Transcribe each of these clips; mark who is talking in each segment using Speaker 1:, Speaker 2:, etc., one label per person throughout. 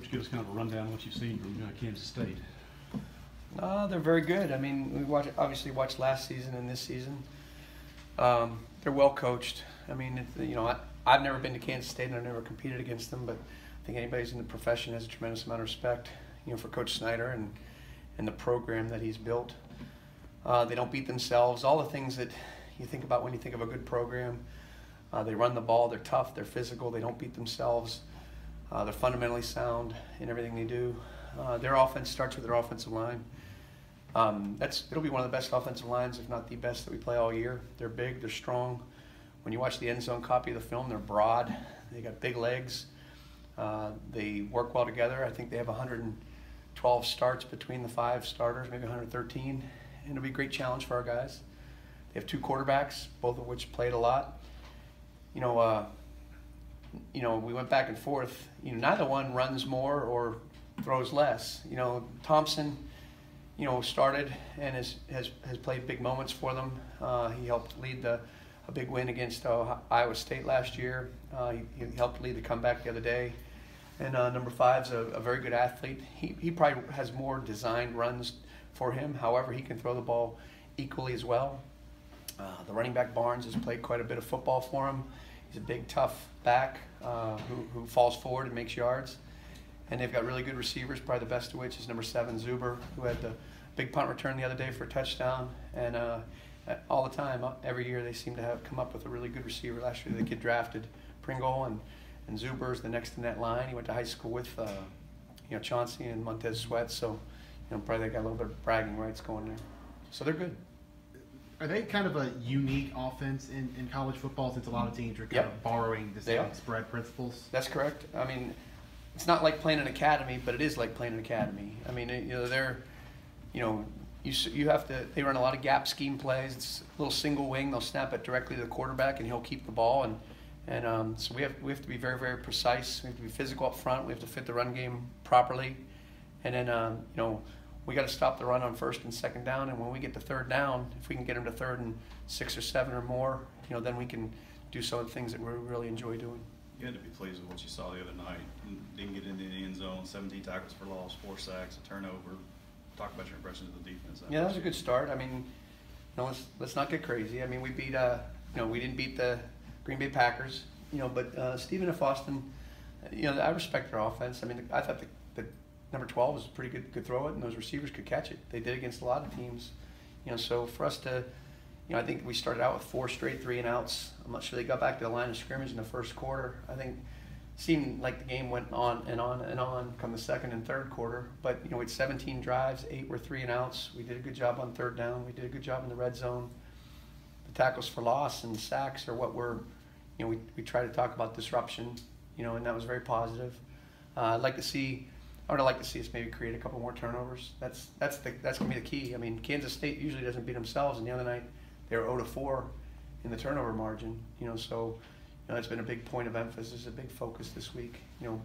Speaker 1: Coach, give us kind of a rundown of what you've seen from Kansas State.
Speaker 2: They're very good. I mean, obviously watched last season and this season. They're well coached. I mean, I've never been to Kansas State and I've never competed against them, but I think anybody who's in the profession has a tremendous amount of respect, for Coach Snyder and the program that he's built. They don't beat themselves. All the things that you think about when you think of a good program. They run the ball. They're tough. They're physical. They don't beat themselves. They're fundamentally sound in everything they do. Their offense starts with their offensive line. It'll be one of the best offensive lines, if not the best, that we play all year. They're big. They're strong. When you watch the end zone copy of the film, they're broad. They got big legs. They work well together. I think they have 112 starts between the 5 starters, maybe 113. And it'll be a great challenge for our guys. They have 2 quarterbacks, both of which played a lot. We went back and forth. Neither one runs more or throws less. Thompson, started and has played big moments for them. He helped lead a big win against Iowa State last year. He helped lead the comeback the other day. And number 5's a very good athlete. He probably has more designed runs for him. However, he can throw the ball equally as well. The running back Barnes has played quite a bit of football for him. He's a big, tough back who falls forward and makes yards. And they've got really good receivers, probably the best of which is number 7, Zuber, who had the big punt return the other day for a touchdown. And all the time, every year, they seem to have come up with a really good receiver. Last year, the kid drafted Pringle, and Zuber's the next in that line. He went to high school with Chauncey and Montez Sweat, so probably they got a little bit of bragging rights going there. So they're good.
Speaker 3: Are they kind of a unique offense in college football, since a lot of teams are kind of borrowing the same spread principles? That's
Speaker 2: correct. I mean, it's not like playing an academy, but it is like playing an academy. I mean, you have to. They run a lot of gap scheme plays. It's a little single wing. They'll snap it directly to the quarterback, and he'll keep the ball. And so we have to be very, very precise. We have to be physical up front. We have to fit the run game properly, and then we got to stop the run on 1st and 2nd down. And when we get to 3rd down, if we can get them to 3rd and 6 or 7 or more, then we can do some of the things that we really enjoy doing.
Speaker 4: You had to be pleased with what you saw the other night. You didn't get into the end zone, 17 tackles for loss, 4 sacks, a turnover. Talk about your impressions of the defense.
Speaker 2: Yeah, that was a good start. I mean, let's not get crazy. I mean, we beat we didn't beat the Green Bay Packers, but Stephen F. Austin, I respect their offense. I mean, I thought the number 12 was pretty good, could throw it, and those receivers could catch it. They did against a lot of teams, so for us to, I think we started out with 4 straight 3-and-outs. I'm not sure they got back to the line of scrimmage in the first quarter. I think it seemed like the game went on and on and on come the 2nd and 3rd quarter. But, we had 17 drives, 8 were 3-and-outs. We did a good job on 3rd down. We did a good job in the red zone. The tackles for loss and sacks are what we're, we try to talk about disruption, and that was very positive. I would like to see us maybe create a couple more turnovers. That's going to be the key. I mean, Kansas State usually doesn't beat themselves, and the other night they were 0-4 in the turnover margin. So that's been a big point of emphasis, a big focus this week.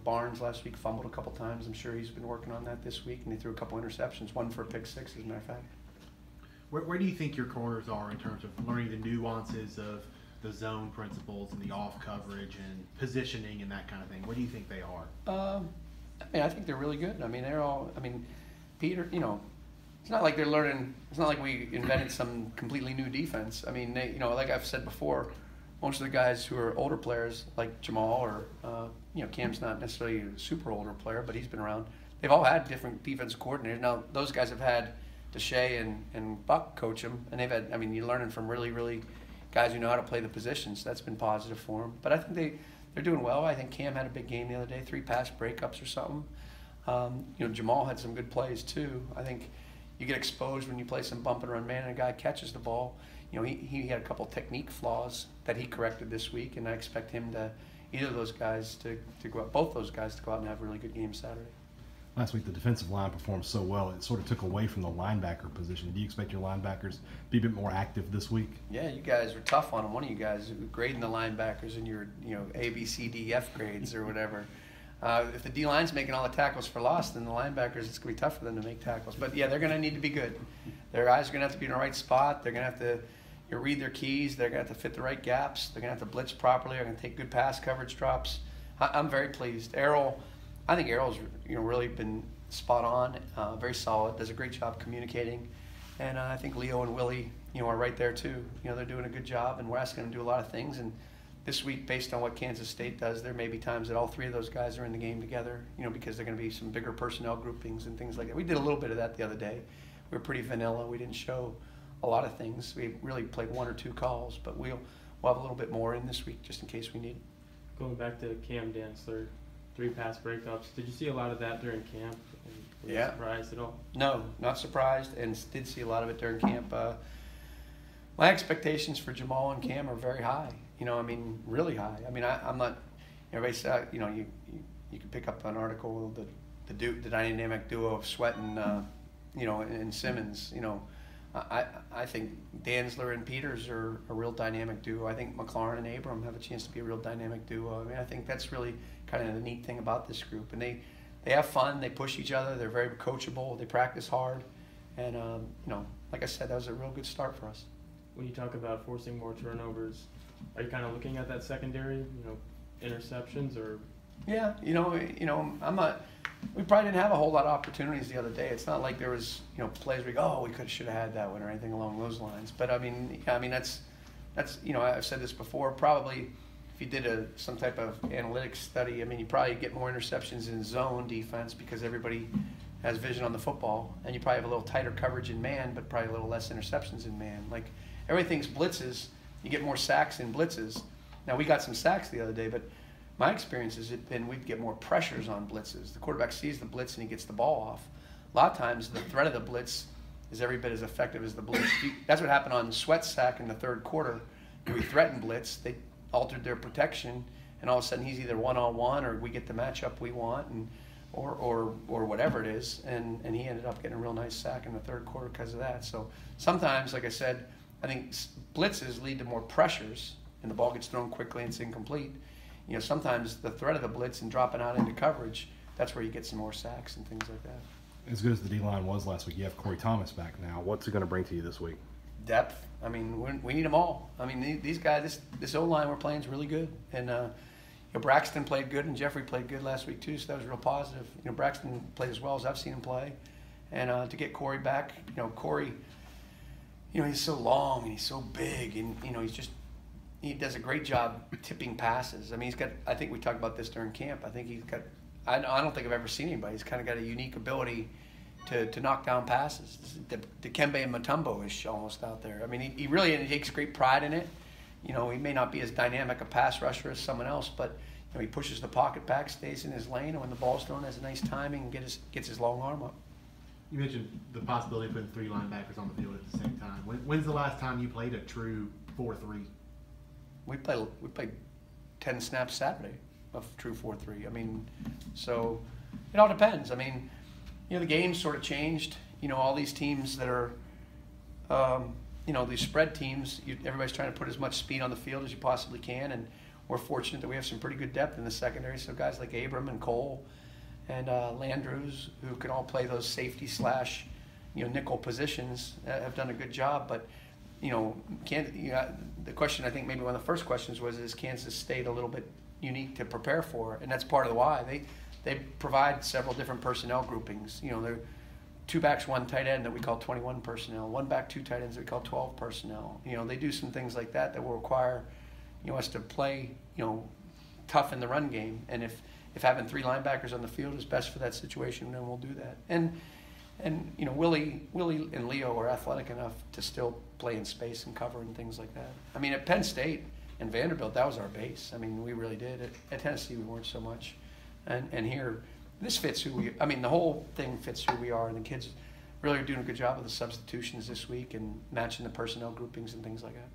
Speaker 2: Barnes last week fumbled a couple times. I'm sure he's been working on that this week, and he threw a couple interceptions, 1 for a pick 6, as a matter of fact.
Speaker 3: Where do you think your corners are in terms of learning the nuances of the zone principles and the off coverage and positioning and that kind of thing? Where do you think they are?
Speaker 2: I think they're really good. I mean, Peter, it's not like they're learning. It's not like we invented some completely new defense. I mean, they, like I've said before, most of the guys who are older players, like Jamal or, Cam's not necessarily a super older player, but he's been around. They've all had different defensive coordinators. Now, those guys have had Deshae and Buck coach them, and they've had, you're learning from really, really guys who know how to play the positions. That's been positive for them. But I think they're doing well. I think Cam had a big game the other day, 3 pass breakups or something. Jamal had some good plays too. I think you get exposed when you play some bump and run man and a guy catches the ball. He had a couple technique flaws that he corrected this week, and I expect him to, either of those guys to go out, both those guys to go out and have a really good game Saturday.
Speaker 1: Last week, the defensive line performed so well, it sort of took away from the linebacker position. Do you expect your linebackers to be a bit more active this week?
Speaker 2: Yeah, you guys were tough on them. One of you guys grading the linebackers in your A, B, C, D, F grades or whatever. If the D-line's making all the tackles for loss, then the linebackers, it's going to be tough for them to make tackles. But, yeah, they're going to need to be good. Their eyes are going to have to be in the right spot. They're going to have to read their keys. They're going to have to fit the right gaps. They're going to have to blitz properly. They're going to take good pass coverage drops. I'm very pleased. Errol, I think Errol's really been spot on, very solid, does a great job communicating, and I think Leo and Willie are right there too. They're doing a good job, and we're asking them to do a lot of things. And this week, based on what Kansas State does, there may be times that all three of those guys are in the game together, because they're going to be some bigger personnel groupings and things like that. We did a little bit of that the other day. We were pretty vanilla. We didn't show a lot of things. We really played 1 or 2 calls, but we'll have a little bit more in this week just in case we need it.
Speaker 5: Going back to Cam Dantzler, 3 pass breakups. Did you see a lot of that during camp? And were you surprised at all?
Speaker 2: No, not surprised, and did see a lot of it during camp. My expectations for Jamal and Cam are very high. Really high. I'm not. Everybody said, you can pick up an article, the dynamic duo of Sweat and and Simmons. I think Dantzler and Peters are a real dynamic duo. I think McLaurin and Abram have a chance to be a real dynamic duo. I think that's really kind of the neat thing about this group. And they have fun. They push each other. They're very coachable. They practice hard. And, like I said, that was a real good start for us.
Speaker 5: When you talk about forcing more turnovers, are you kind of looking at that secondary, interceptions or?
Speaker 2: Yeah, I'm not. We probably didn't have a whole lot of opportunities the other day. It's not like there was, plays where you go, we should have had that one or anything along those lines. But that's I've said this before. Probably, if you did some type of analytics study, you probably get more interceptions in zone defense because everybody has vision on the football, and you probably have a little tighter coverage in man, but probably a little less interceptions in man. Like everything's blitzes, you get more sacks in blitzes. Now we got some sacks the other day, but my experience has been we'd get more pressures on blitzes. The quarterback sees the blitz and he gets the ball off. A lot of times the threat of the blitz is every bit as effective as the blitz. That's what happened on Sweat's sack in the third quarter. We threatened blitz. They altered their protection, and all of a sudden he's either one-on-one or we get the matchup we want, and or whatever it is, and he ended up getting a real nice sack in the third quarter because of that. So sometimes, like I said, I think blitzes lead to more pressures, and the ball gets thrown quickly and it's incomplete. Sometimes the threat of the blitz and dropping out into coverage, that's where you get some more sacks and things like that.
Speaker 1: As good as the D-line was last week, you have Corey Thomas back now. What's it going to bring to you this week?
Speaker 2: Depth. We need them all. These guys, this O-line we're playing is really good. And Braxton played good and Jeffrey played good last week too, so that was real positive. Braxton played as well as I've seen him play. And to get Corey back, Corey, he's so long and he's so big, and he does a great job tipping passes. he's got, I think we talked about this during camp, I think he's got, I don't think I've ever seen anybody, he's kind of got a unique ability to knock down passes. Dikembe and Mutombo-ish almost out there. He really takes great pride in it. He may not be as dynamic a pass rusher as someone else, but he pushes the pocket back, stays in his lane, and when the ball's thrown, has a nice timing and gets his long arm up.
Speaker 3: You mentioned the possibility of putting 3 linebackers on the field at the same time. When's the last time you played a true 4-3?
Speaker 2: We played 10 snaps Saturday of true 4-3. So it all depends. The game's sort of changed. All these teams that are, these spread teams, everybody's trying to put as much speed on the field as you possibly can, and we're fortunate that we have some pretty good depth in the secondary. So guys like Abram and Cole and Landrews, who can all play those safety / nickel positions, have done a good job. But the question, I think maybe one of the first questions was, is Kansas State a little bit unique to prepare for? And that's part of the why. They provide several different personnel groupings. They're 2 backs, 1 tight end that we call 21 personnel, 1 back, 2 tight ends that we call 12 personnel. They do some things like that will require us to play tough in the run game. And if having 3 linebackers on the field is best for that situation, then we'll do that. And Willie and Leo are athletic enough to still play in space and cover and things like that. At Penn State and Vanderbilt, that was our base. We really did. At Tennessee, we weren't so much. And here, this fits who we. The whole thing fits who we are, and the kids really are doing a good job of the substitutions this week and matching the personnel groupings and things like that.